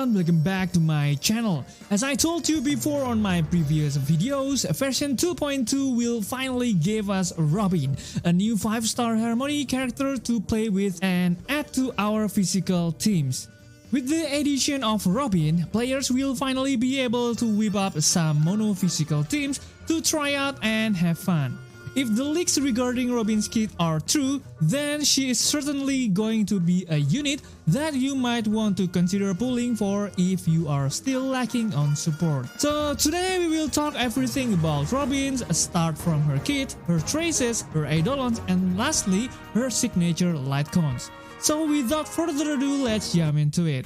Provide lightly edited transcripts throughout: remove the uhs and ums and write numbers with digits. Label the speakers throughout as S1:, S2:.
S1: everyone, welcome back to my channel. As I told you before on my previous videos, version 2.2 will finally give us Robin, a new 5-star harmony character to play with and add to our physical teams. With the addition of Robin, players will finally be able to whip up some mono physical teams to try out and have fun. If the leaks regarding Robin's kit are true, then she is certainly going to be a unit that you might want to consider pulling for if you are still lacking on support. So today we will talk everything about Robin's, start from her kit, her traces, her Eidolons, and lastly her signature Lightcones. So without further ado, let's jump into it.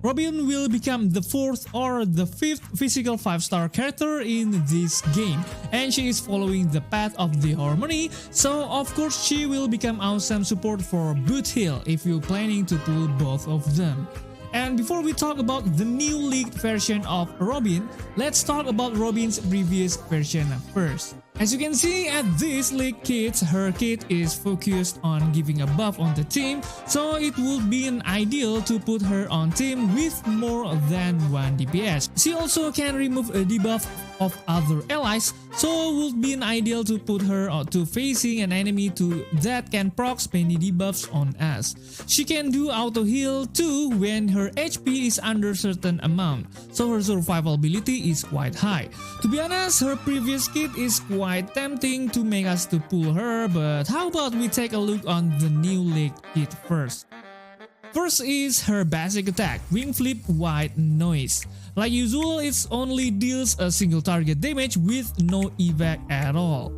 S1: Robin will become the 4th or the 5th physical 5-star character in this game, and she is following the path of the harmony, so of course she will become awesome support for Boot Hill if you're planning to pull both of them. And before we talk about the new leaked version of Robin, let's talk about Robin's previous version first. As you can see at this leaked kit, her kit is focused on giving a buff on the team, so it would be an ideal to put her on team with more than 1 DPS. She also can remove a debuff of other allies, so it would be an ideal to put her to facing an enemy that can proc many debuffs on us. She can do auto heal too when her HP is under certain amount, so her survivability is quite high. To be honest, her previous kit is quite tempting to make us to pull her, but how about we take a look on the new leaked kit first. First is her basic attack, Wing Flip White Noise. Like usual, it only deals a single target damage with no evac at all.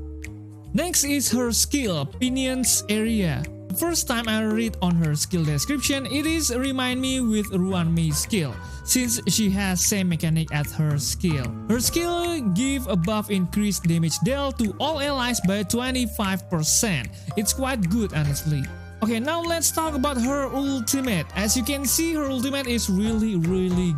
S1: Next is her skill, Pinions Area. The first time I read on her skill description, it is remind me with Ruan Mei's skill, since she has same mechanic as her skill. Her skill give a buff increased damage dealt to all allies by 25%. It's quite good honestly. Okay, now let's talk about her ultimate. As you can see, her ultimate is really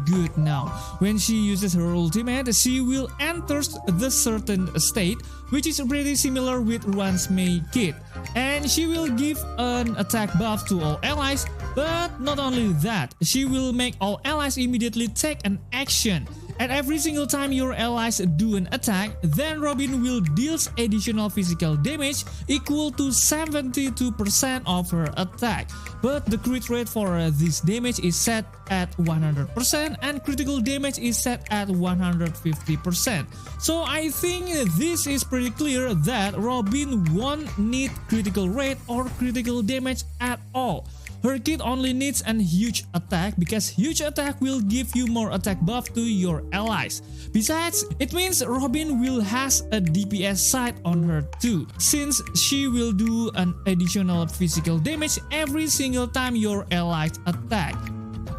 S1: good now. When she uses her ultimate, she will enter the certain state, which is pretty similar with Ruan Mei kit. And she will give an attack buff to all allies, but not only that, she will make all allies immediately take an action. And every single time your allies do an attack, then Robin will deal additional physical damage equal to 72% of her attack. But the crit rate for this damage is set at 100% and critical damage is set at 150%. So I think this is pretty clear that Robin won't need critical rate or critical damage at all. Her kit only needs a huge attack because huge attack will give you more attack buff to your allies. Besides, it means Robin will has a DPS side on her too, since she will do an additional physical damage every single time your allies attack.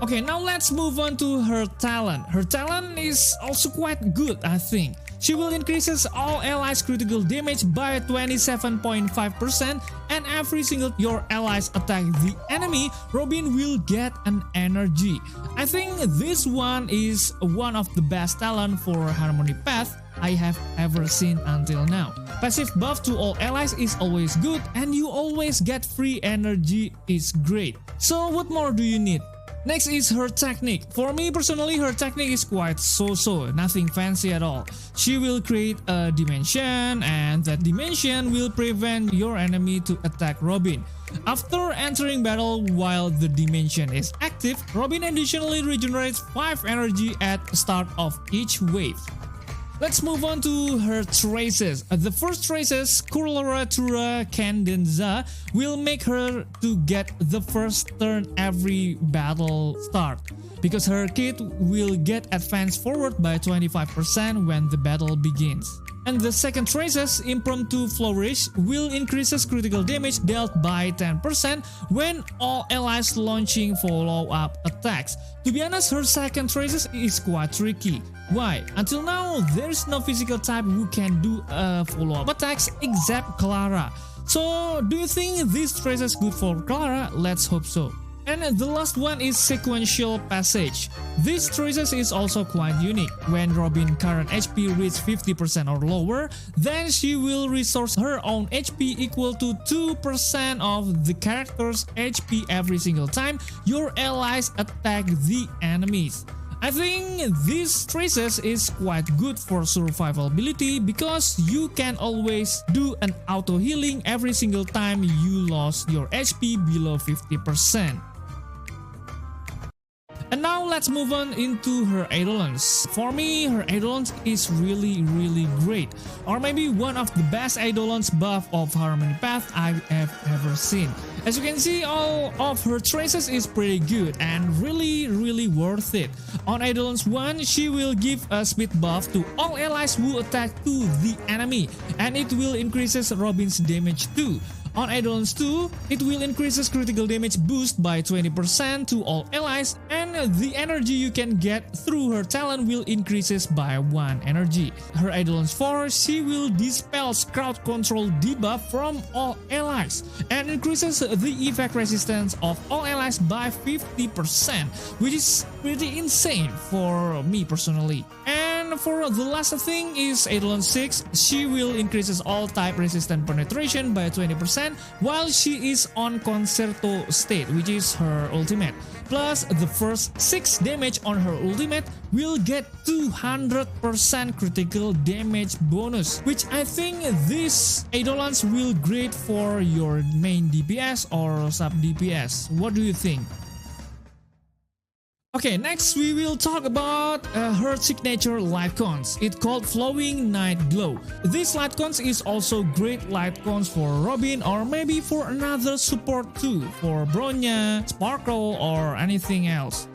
S1: Okay, now let's move on to her talent. Her talent is also quite good, I think. She will increases all allies critical damage by 27.5%, and every single your allies attack the enemy, Robin will get an energy. I think this one is one of the best talent for Harmony Path I have ever seen until now. Passive buff to all allies is always good, and you always get free energy is great. So what more do you need? Next is her technique. For me personally, her technique is quite so-so, nothing fancy at all. She will create a dimension, and that dimension will prevent your enemy to attack Robin. After entering battle while the dimension is active, Robin additionally regenerates 5 energy at the start of each wave. Let's move on to her traces. The first traces, Coloratura Candenza, will make her to get the first turn every battle start, because her kit will get advanced forward by 25% when the battle begins. And the second traces, Impromptu Flourish, will increases critical damage dealt by 10% when all allies launching follow-up attacks. To be honest, her second traces is quite tricky. Why? Until now, there's no physical type who can do follow-up attacks except Clara. So, do you think this trace is good for Clara? Let's hope so. And the last one is sequential passage. This choices is also quite unique. When Robin current HP reaches 50% or lower, then she will resource her own HP equal to 2% of the character's HP every single time your allies attack the enemies. I think this traces is quite good for survivability because you can always do an auto healing every single time you lost your HP below 50%. And now let's move on into her Eidolons. For me, her Eidolons is really great, or maybe one of the best Eidolons buff of Harmony Path I have ever seen. As you can see, all of her traces is pretty good and really worth it. On Eidolons 1, she will give a speed buff to all allies who attack to the enemy, and it will increases Robin's damage too. On Eidolons 2, it will increases critical damage boost by 20% to all allies, and the energy you can get through her talent will increases by 1 energy. Her Eidolons 4, she will dispels crowd control debuff from all allies and increases the effect resistance of all allies by 50%, which is pretty insane for me personally. And for the last thing is Eidolon 6, she will increases all type resistant penetration by 20% while she is on concerto state, which is her ultimate. Plus the first 6 damage on her ultimate will get 200% critical damage bonus, which I think this Eidolons will great for your main DPS or sub DPS. What do you think? Okay, next we will talk about her signature Lightcones. It's called Flowing Night Glow. This Lightcones is also great Lightcones for Robin or maybe for another support too, for Bronya, Sparkle or anything else.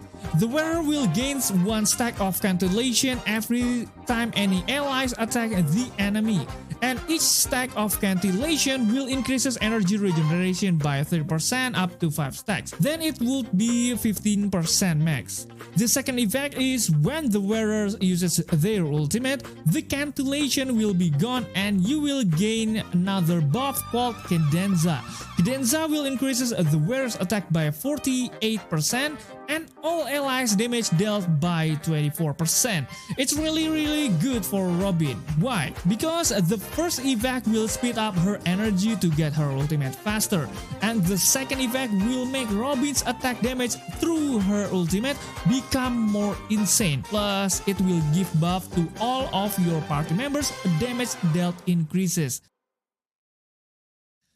S1: The wearer will gain 1 stack of Cantillation every time any allies attack the enemy, and each stack of Cantillation will increases energy regeneration by 3% up to 5 stacks. Then it would be 15% max. The second effect is when the wearer uses their ultimate, the Cantillation will be gone and you will gain another buff called Cadenza. Cadenza will increases the wearer's attack by 48% and all allies damage dealt by 24%. It's really good for Robin. Why? Because the first effect will speed up her energy to get her ultimate faster, and the second effect will make Robin's attack damage through her ultimate become more insane. Plus, it will give buff to all of your party members, damage dealt increases.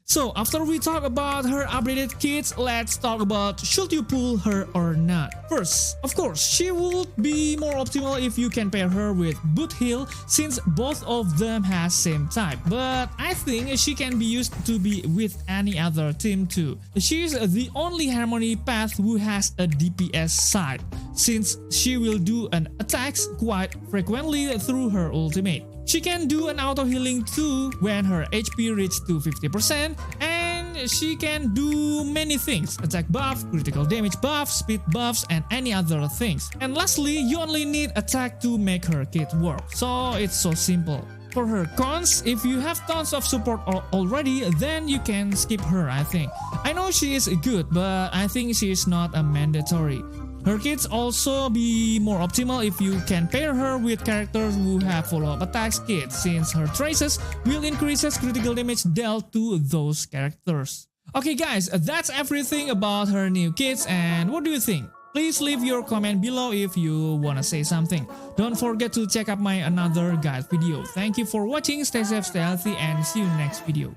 S1: So after we talk about her updated kits, let's talk about should you pull her or not. First, of course, she would be more optimal if you can pair her with Boot Heal since both of them has same type, but I think she can be used to be with any other team too. She is the only Harmony Path who has a DPS side, since she will do an attacks quite frequently through her ultimate. She can do an auto healing too when her HP reaches to 50%, and she can do many things: attack buff, critical damage buff, speed buffs, and any other things. And lastly, you only need attack to make her kit work, so it's so simple. For her cons, if you have tons of support already, then you can skip her, I think. I know she is good, but I think she is not a mandatory. Her kits also be more optimal if you can pair her with characters who have follow-up attacks kits, since her traces will increases critical damage dealt to those characters. Okay guys, that's everything about her new kits, and what do you think? Please leave your comment below if you wanna say something. Don't forget to check out my another guide video. Thank you for watching, stay safe, stay healthy, and see you next video.